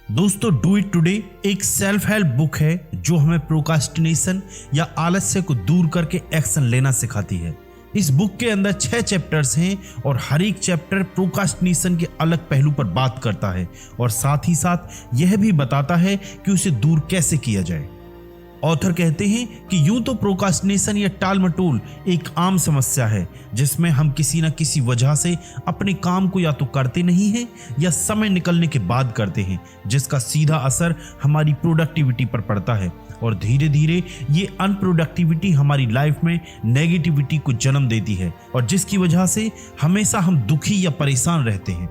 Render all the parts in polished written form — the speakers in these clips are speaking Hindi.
दोस्तों, डू इट टुडे एक सेल्फ हेल्प बुक है जो हमें प्रोकास्टिनेशन या आलस्य को दूर करके एक्शन लेना सिखाती है। इस बुक के अंदर 6 चैप्टर्स हैं और हर एक चैप्टर प्रोकास्टिनेशन के अलग पहलू पर बात करता है और साथ ही साथ यह भी बताता है कि उसे दूर कैसे किया जाए। ऑथर कहते हैं कि यूं तो प्रोकास्टिनेशन या टाल मटोल एक आम समस्या है जिसमें हम किसी न किसी वजह से अपने काम को या तो करते नहीं हैं या समय निकलने के बाद करते हैं, जिसका सीधा असर हमारी प्रोडक्टिविटी पर पड़ता है और धीरे धीरे ये अनप्रोडक्टिविटी हमारी लाइफ में नेगेटिविटी को जन्म देती है और जिसकी वजह से हमेशा हम दुखी या परेशान रहते हैं।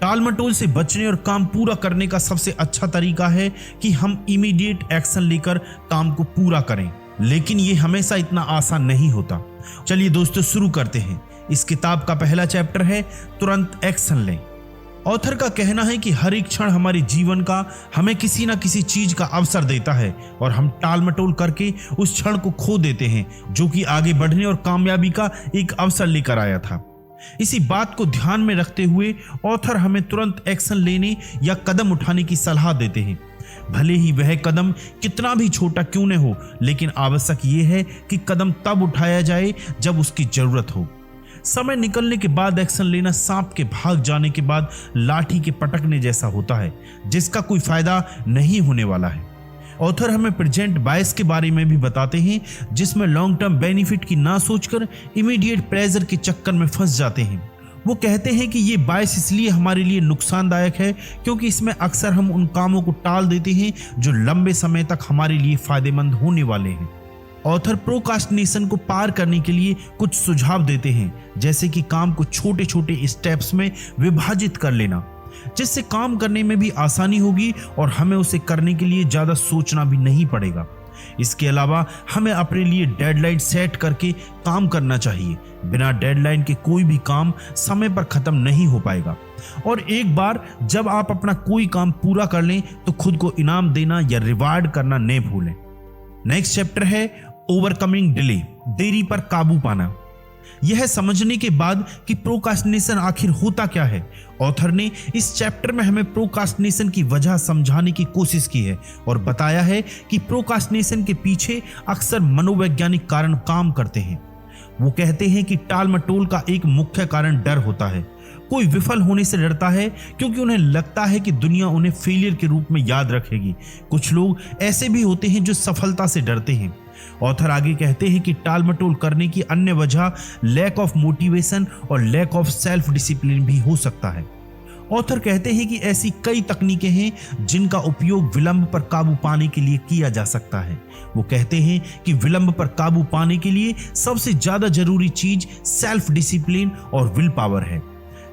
टाल मटोल से बचने और काम पूरा करने का सबसे अच्छा तरीका है कि हम इमीडिएट एक्शन लेकर काम को पूरा करें, लेकिन ये हमेशा इतना आसान नहीं होता। चलिए दोस्तों, शुरू करते हैं। इस किताब का पहला चैप्टर है तुरंत एक्शन लें। ऑथर का कहना है कि हर एक क्षण हमारे जीवन का हमें किसी न किसी चीज का अवसर देता है और हम टाल मटोल करके उस क्षण को खो देते हैं जो कि आगे बढ़ने और कामयाबी का एक अवसर लेकर आया था। इसी बात को ध्यान में रखते हुए ऑथर हमें तुरंत एक्शन लेने या कदम उठाने की सलाह देते हैं। भले ही वह कदम कितना भी छोटा क्यों न हो, लेकिन आवश्यक यह है कि कदम तब उठाया जाए जब उसकी जरूरत हो। समय निकलने के बाद एक्शन लेना सांप के भाग जाने के बाद लाठी के पटकने जैसा होता है, जिसका कोई फायदा नहीं होने वाला है। ऑथर हमें प्रेजेंट बायस के बारे में भी बताते हैं, जिसमें लॉन्ग टर्म बेनिफिट की ना सोचकर इमीडिएट प्रेजर के चक्कर में फंस जाते हैं। वो कहते हैं कि ये बायस इसलिए हमारे लिए नुकसानदायक है क्योंकि इसमें अक्सर हम उन कामों को टाल देते हैं जो लंबे समय तक हमारे लिए फायदेमंद होने वाले हैं। ऑथर प्रोकास्टिनेशन को पार करने के लिए कुछ सुझाव देते हैं, जैसे कि काम को छोटे छोटे स्टेप्स में विभाजित कर लेना, जिससे काम करने में भी आसानी होगी और हमें उसे करने के लिए ज्यादा सोचना भी नहीं पड़ेगा। इसके अलावा हमें अपने लिए डेडलाइन सेट करके काम करना चाहिए। बिना डेडलाइन के कोई भी काम समय पर खत्म नहीं हो पाएगा और एक बार जब आप अपना कोई काम पूरा कर लें तो खुद को इनाम देना या रिवार्ड करना न भूलें। नेक्स्ट चैप्टर है ओवरकमिंग डिले, देरी पर काबू पाना। यह समझने के बाद कि प्रोकास्टिनेशन आखिर होता क्या है, ऑथर ने इस चैप्टर में हमें प्रोकास्टिनेशन की वजह समझाने की कोशिश की है और बताया है कि प्रोकास्टिनेशन के पीछे अक्सर मनोवैज्ञानिक कारण काम करते हैं। वो कहते हैं कि टाल मटोल का एक मुख्य कारण डर होता है। कोई विफल होने से डरता है क्योंकि उन्हें लगता है कि दुनिया उन्हें फेलियर के रूप में याद रखेगी। कुछ लोग ऐसे भी होते हैं जो सफलता से डरते हैं। ऑथर आगे कहते हैं कि टाल मटोल करने की अन्य वजह लैक ऑफ मोटिवेशन और लैक ऑफ सेल्फ डिसिप्लिन भी हो सकता है। ऑथर कहते हैं कि ऐसी कई तकनीकें हैं जिनका उपयोग विलंब पर काबू पाने के लिए किया जा सकता है। वो कहते हैं कि विलंब पर काबू पाने के लिए सबसे ज्यादा जरूरी चीज सेल्फ डिसिप्लिन और विल पावर है।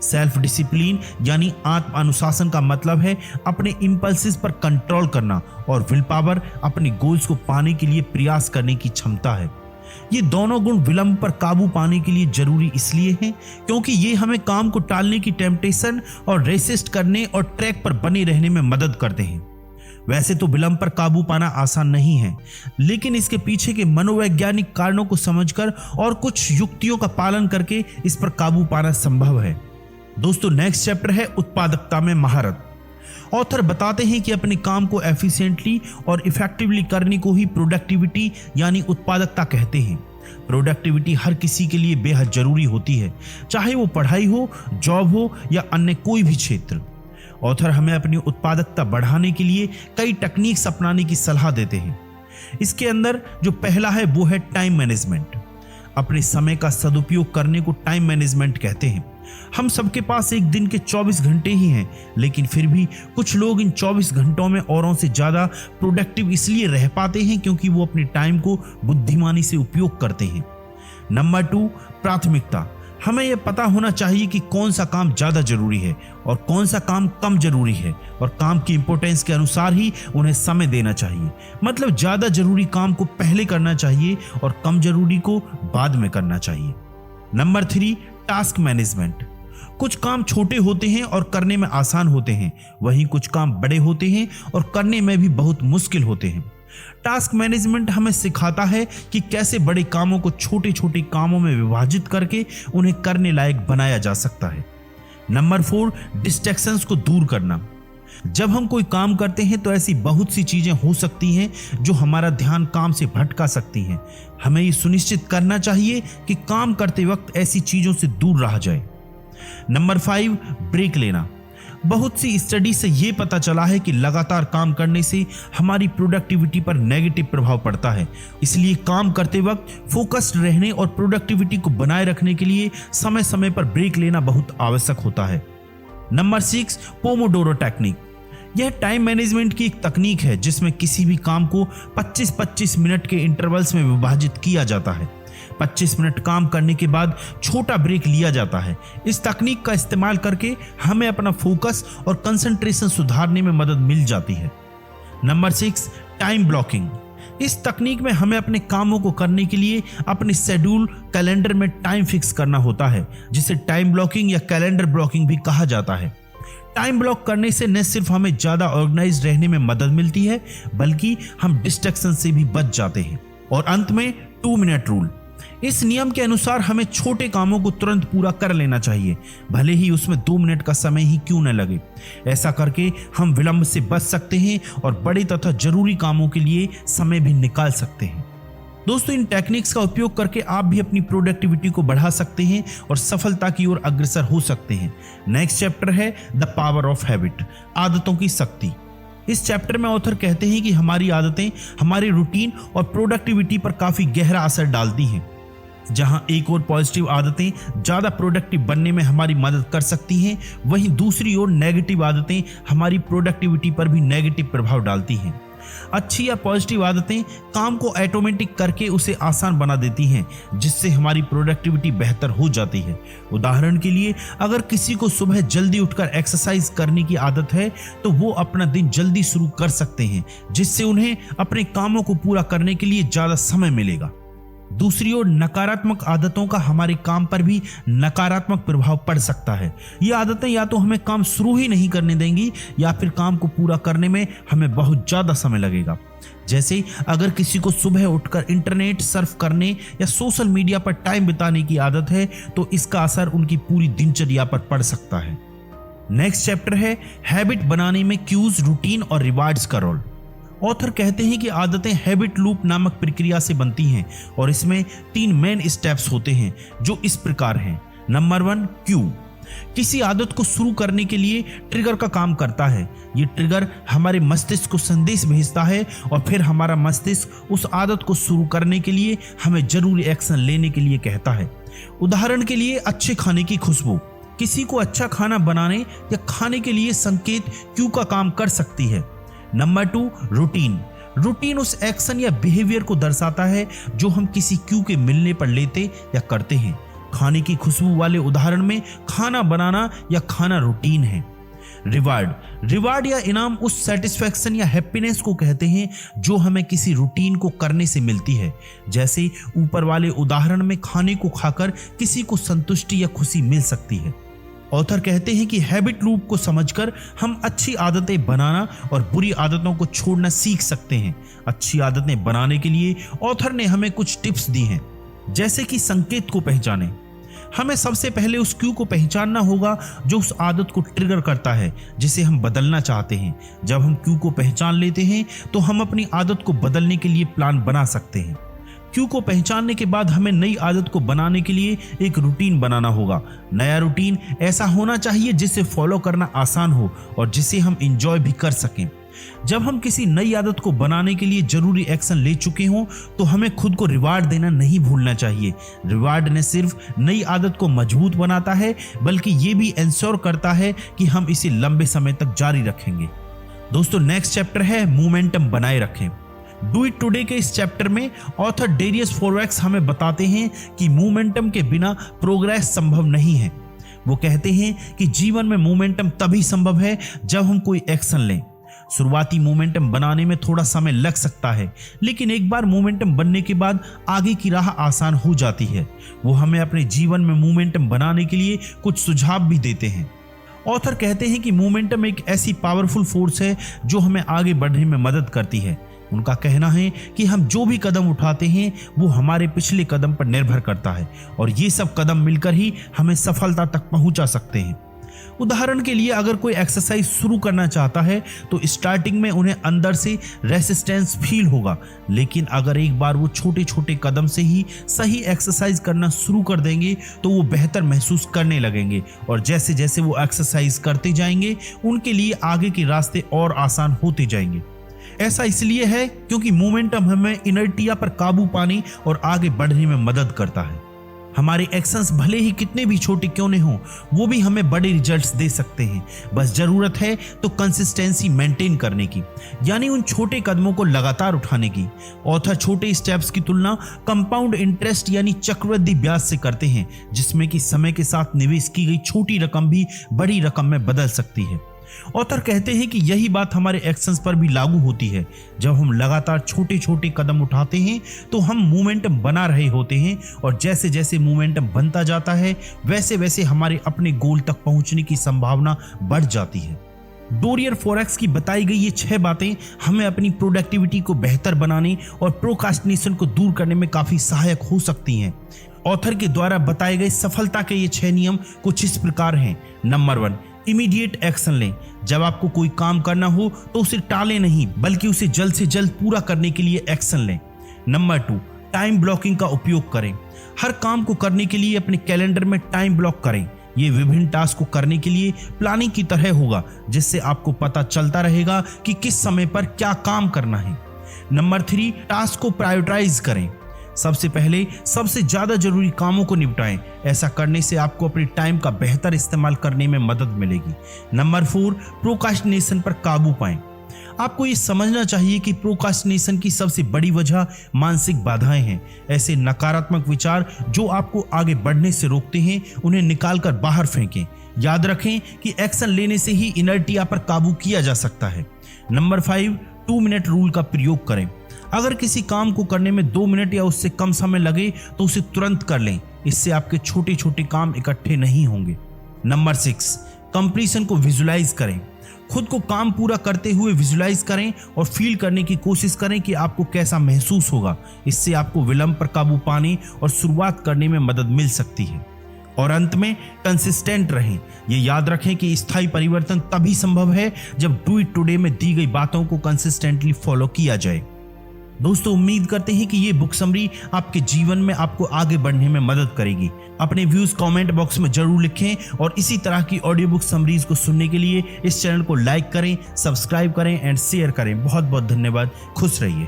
सेल्फ डिसिप्लिन यानी आत्म अनुशासन का मतलब है अपने इंपल्सिस पर कंट्रोल करना और विल पावर अपने गोल्स को पाने के लिए प्रयास करने की क्षमता है। ये दोनों गुण विलंब पर काबू पाने के लिए जरूरी इसलिए हैं क्योंकि ये हमें काम को टालने की टेम्पटेशन और रेसिस्ट करने और ट्रैक पर बने रहने में मदद करते हैं। वैसे तो विलंब पर काबू पाना आसान नहीं है, लेकिन इसके पीछे के मनोवैज्ञानिक कारणों को समझकर और कुछ युक्तियों का पालन करके इस पर काबू पाना संभव है। दोस्तों, नेक्स्ट चैप्टर है उत्पादकता में महारत। ऑथर बताते हैं कि अपने काम को एफिशिएंटली और इफेक्टिवली करने को ही प्रोडक्टिविटी यानी उत्पादकता कहते हैं। प्रोडक्टिविटी हर किसी के लिए बेहद जरूरी होती है, चाहे वो पढ़ाई हो, जॉब हो या अन्य कोई भी क्षेत्र। ऑथर हमें अपनी उत्पादकता बढ़ाने के लिए कई टेक्निक्स अपनाने की सलाह देते हैं। इसके अंदर जो पहला है वो है टाइम मैनेजमेंट। अपने समय का सदुपयोग करने को टाइम मैनेजमेंट कहते हैं। हम सबके पास एक दिन के 24 घंटे ही हैं, लेकिन फिर भी कुछ लोग इन 24 घंटों में औरों से ज्यादा प्रोडक्टिव इसलिए रह पाते हैं क्योंकि वो अपने टाइम को बुद्धिमानी से उपयोग करते हैं। नंबर 2, प्राथमिकता। हमें यह पता होना चाहिए कि कौन सा काम ज्यादा जरूरी है और कौन सा काम कम जरूरी है और काम की इंपॉर्टेंस के अनुसार ही उन्हें समय देना चाहिए। मतलब ज्यादा जरूरी काम को पहले करना चाहिए और कम जरूरी को बाद में करना चाहिए। Number 3, task management. कुछ काम छोटे होते हैं और करने में आसान होते हैं, वहीं कुछ काम बड़े होते हैं और करने में भी बहुत मुश्किल होते हैं। टास्क मैनेजमेंट हमें सिखाता है कि कैसे बड़े कामों को छोटे छोटे कामों में विभाजित करके उन्हें करने लायक बनाया जा सकता है। नंबर 4, डिस्ट्रैक्शंस को दूर करना। जब हम कोई काम करते हैं तो ऐसी बहुत सी चीजें हो सकती हैं जो हमारा ध्यान काम से भटका सकती हैं। हमें ये सुनिश्चित करना चाहिए कि काम करते वक्त ऐसी चीजों से दूर रहा जाए। नंबर 5, ब्रेक लेना। बहुत सी स्टडी से ये पता चला है कि लगातार काम करने से हमारी प्रोडक्टिविटी पर नेगेटिव प्रभाव पड़ता है। इसलिए काम करते वक्त फोकस्ड रहने और प्रोडक्टिविटी को बनाए रखने के लिए समय समय पर ब्रेक लेना बहुत आवश्यक होता है। Number 6, Pomodoro technique. यह टाइम मैनेजमेंट की एक तकनीक है जिसमें किसी भी काम को 25-25 मिनट के इंटरवल्स में विभाजित किया जाता है। 25 मिनट काम करने के बाद छोटा ब्रेक लिया जाता है। इस तकनीक का इस्तेमाल करके हमें अपना फोकस और कंसंट्रेशन सुधारने में मदद मिल जाती है। Number 6, time blocking. इस तकनीक में हमें अपने कामों को करने के लिए अपने शेड्यूल कैलेंडर में टाइम फिक्स करना होता है, जिसे टाइम ब्लॉकिंग या कैलेंडर ब्लॉकिंग भी कहा जाता है। टाइम ब्लॉक करने से न सिर्फ हमें ज्यादा ऑर्गेनाइज रहने में मदद मिलती है, बल्कि हम डिस्ट्रैक्शन से भी बच जाते हैं। और अंत में 2 मिनट रूल। इस नियम के अनुसार हमें छोटे कामों को तुरंत पूरा कर लेना चाहिए, भले ही उसमें 2 मिनट का समय ही क्यों न लगे। ऐसा करके हम विलंब से बच सकते हैं और बड़े तथा जरूरी कामों के लिए समय भी निकाल सकते हैं। दोस्तों, इन टेक्निक्स का उपयोग करके आप भी अपनी प्रोडक्टिविटी को बढ़ा सकते हैं और सफलता की ओर अग्रसर हो सकते हैं। नेक्स्ट चैप्टर है द पावर ऑफ हैबिट, आदतों की शक्ति। इस चैप्टर में ऑथर कहते हैं कि हमारी आदतें हमारे रूटीन और प्रोडक्टिविटी पर काफी गहरा असर डालती हैं। जहां एक और पॉजिटिव आदतें ज्यादा प्रोडक्टिव बनने में हमारी मदद कर सकती हैं, वहीं दूसरी ओर नेगेटिव आदतें हमारी प्रोडक्टिविटी पर भी नेगेटिव प्रभाव डालती हैं। अच्छी या पॉजिटिव आदतें काम को ऑटोमेटिक करके उसे आसान बना देती हैं, जिससे हमारी प्रोडक्टिविटी बेहतर हो जाती है। उदाहरण के लिए, अगर किसी को सुबह जल्दी उठकर एक्सरसाइज करने की आदत है तो वो अपना दिन जल्दी शुरू कर सकते हैं, जिससे उन्हें अपने कामों को पूरा करने के लिए ज्यादा समय मिलेगा। दूसरी ओर नकारात्मक आदतों का हमारे काम पर भी नकारात्मक प्रभाव पड़ सकता है। ये आदतें या तो हमें काम शुरू ही नहीं करने देंगी या फिर काम को पूरा करने में हमें बहुत ज्यादा समय लगेगा। जैसे अगर किसी को सुबह उठकर इंटरनेट सर्फ करने या सोशल मीडिया पर टाइम बिताने की आदत है तो इसका असर उनकी पूरी दिनचर्या पर पड़ सकता है। नेक्स्ट चैप्टर है हैबिट बनाने में क्यूज, रूटीन और रिवार्ड्स का रोल। ऑथर कहते हैं कि आदतें हैबिट लूप नामक प्रक्रिया से बनती हैं और इसमें 3 मेन स्टेप्स होते हैं जो इस प्रकार हैं। Number 1, Q. किसी आदत को शुरू करने के लिए ट्रिगर का काम करता है। ये ट्रिगर हमारे मस्तिष्क को संदेश भेजता है और फिर हमारा मस्तिष्क उस आदत को शुरू करने के लिए हमें जरूरी एक्शन लेने के लिए कहता है। उदाहरण के लिए, अच्छे खाने की खुशबू किसी को अच्छा खाना बनाने या खाने के लिए संकेत क्यू का काम कर सकती है। Number 2, routine. रूटीन उस एक्शन या बिहेवियर को दर्शाता है जो हम किसी क्यू के मिलने पर लेते या करते हैं। खाने की खुशबू वाले उदाहरण में खाना बनाना या खाना रूटीन है। रिवार्ड या इनाम उस सेटिस्फैक्शन या हैप्पीनेस को कहते हैं जो हमें किसी रूटीन को करने से मिलती है। जैसे ऊपर वाले उदाहरण में खाने को खाकर किसी को संतुष्टि या खुशी मिल सकती है। ऑथर कहते हैं कि हैबिट लूप को समझकर हम अच्छी आदतें बनाना और बुरी आदतों को छोड़ना सीख सकते हैं। अच्छी आदतें बनाने के लिए ऑथर ने हमें कुछ टिप्स दी हैं, जैसे कि संकेत को पहचानें। हमें सबसे पहले उस क्यू को पहचानना होगा जो उस आदत को ट्रिगर करता है जिसे हम बदलना चाहते हैं। जब हम क्यू को पहचान लेते हैं तो हम अपनी आदत को बदलने के लिए प्लान बना सकते हैं। क्यू को पहचानने के बाद हमें नई आदत को बनाने के लिए एक रूटीन बनाना होगा। नया रूटीन ऐसा होना चाहिए जिसे फॉलो करना आसान हो और जिसे हम एंजॉय भी कर सकें। जब हम किसी नई आदत को बनाने के लिए जरूरी एक्शन ले चुके हों तो हमें खुद को रिवार्ड देना नहीं भूलना चाहिए। रिवार्ड न सिर्फ नई आदत को मजबूत बनाता है बल्कि ये भी इंश्योर करता है कि हम इसे लंबे समय तक जारी रखेंगे। दोस्तों, नेक्स्ट चैप्टर है मोमेंटम बनाए रखें। डू इट टुडे के इस चैप्टर में ऑथर डेरियस फोरवेक्स हमें बताते हैं कि मोमेंटम के बिना प्रोग्रेस संभव नहीं है। वो कहते हैं कि जीवन में मोमेंटम तभी संभव है जब हम कोई एक्शन लें। शुरुआती मोमेंटम बनाने में थोड़ा समय लग सकता है, लेकिन एक बार मोमेंटम बनने के बाद आगे की राह आसान हो जाती है। वो हमें अपने जीवन में मोमेंटम बनाने के लिए कुछ सुझाव भी देते हैं। ऑथर कहते हैं कि मोमेंटम एक ऐसी पावरफुल फोर्स है जो हमें आगे बढ़ने में मदद करती है। उनका कहना है कि हम जो भी कदम उठाते हैं वो हमारे पिछले कदम पर निर्भर करता है और ये सब कदम मिलकर ही हमें सफलता तक पहुंचा सकते हैं। उदाहरण के लिए अगर कोई एक्सरसाइज शुरू करना चाहता है तो स्टार्टिंग में उन्हें अंदर से रेसिस्टेंस फील होगा, लेकिन अगर एक बार वो छोटे छोटे कदम से ही सही एक्सरसाइज करना शुरू कर देंगे तो वो बेहतर महसूस करने लगेंगे और जैसे जैसे वो एक्सरसाइज करते जाएंगे उनके लिए आगे के रास्ते और आसान होते जाएंगे। ऐसा इसलिए है क्योंकि मोमेंटम हमें इनर्टिया पर काबू पाने और आगे बढ़ने में मदद करता है। हमारे एक्शंस भले ही कितने भी छोटे क्यों नहीं हो, वो भी हमें बड़े रिजल्ट्स दे सकते हैं। बस जरूरत है तो कंसिस्टेंसी मेंटेन करने की, यानी उन छोटे कदमों को लगातार उठाने की। ऑथर छोटे स्टेप्स की तुलना कंपाउंड इंटरेस्ट यानी चक्रवृद्धि ब्याज से करते हैं, जिसमें कि समय के साथ निवेश की गई छोटी रकम भी बड़ी रकम में बदल सकती है। ऑथर कहते हैं कि यही बात हमारे एक्शंस पर भी लागू होती है। जब हम लगातार छोटे छोटे कदम उठाते हैं तो हम मोमेंटम बना रहे होते हैं और जैसे जैसे मोमेंटम बनता जाता है वैसे वैसे हमारे अपने गोल तक पहुंचने की संभावना बढ़ जाती है। डोरियर फॉरेक्स की बताई गई ये 6 बातें हमें अपनी प्रोडक्टिविटी को बेहतर बनाने और प्रोक्रास्टिनेशन को दूर करने में काफी सहायक हो सकती हैं। ऑथर के द्वारा बताए गए सफलता के ये 6 नियम कुछ इस प्रकार हैं। नंबर 1, इमीडिएट एक्शन लें। जब आपको कोई काम करना हो तो उसे टालें नहीं, बल्कि उसे जल्द से जल्द पूरा करने के लिए एक्शन लें। नंबर 2, टाइम ब्लॉकिंग का उपयोग करें। हर काम को करने के लिए अपने कैलेंडर में टाइम ब्लॉक करें। ये विभिन्न टास्क को करने के लिए प्लानिंग की तरह होगा, जिससे आपको पता चलता रहेगा कि किस समय पर क्या काम करना है। नंबर 3, टास्क को प्रायोरिटाइज करें। सबसे पहले सबसे ज्यादा जरूरी कामों को निपटाएं। ऐसा करने से आपको अपने टाइम का बेहतर इस्तेमाल करने में मदद मिलेगी। नंबर 4, प्रोक्रास्टिनेशन पर काबू पाएं। आपको ये समझना चाहिए कि प्रोक्रास्टिनेशन की सबसे बड़ी वजह मानसिक बाधाएं हैं। ऐसे नकारात्मक विचार जो आपको आगे बढ़ने से रोकते हैं, उन्हें निकालकर बाहर फेंकें। याद रखें कि एक्शन लेने से ही इनर्टिया पर काबू किया जा सकता है। नंबर 5, 2 मिनट रूल का प्रयोग करें। अगर किसी काम को करने में 2 मिनट या उससे कम समय लगे तो उसे तुरंत कर लें। इससे आपके छोटे छोटे काम इकट्ठे नहीं होंगे। नंबर 6, कंप्लीशन को विजुलाइज करें। खुद को काम पूरा करते हुए विजुलाइज करें और फील करने की कोशिश करें कि आपको कैसा महसूस होगा। इससे आपको विलंब पर काबू पाने और शुरुआत करने में मदद मिल सकती है। और अंत में कंसिस्टेंट रहें। ये याद रखें कि स्थायी परिवर्तन तभी संभव है जब डू इट टुडे में दी गई बातों को कंसिस्टेंटली फॉलो किया जाए। दोस्तों, उम्मीद करते हैं कि ये बुक समरी आपके जीवन में आपको आगे बढ़ने में मदद करेगी। अपने व्यूज कमेंट बॉक्स में जरूर लिखें और इसी तरह की ऑडियो बुक समरीज को सुनने के लिए इस चैनल को लाइक करें, सब्सक्राइब करें एंड शेयर करें। बहुत बहुत धन्यवाद। खुश रहिए।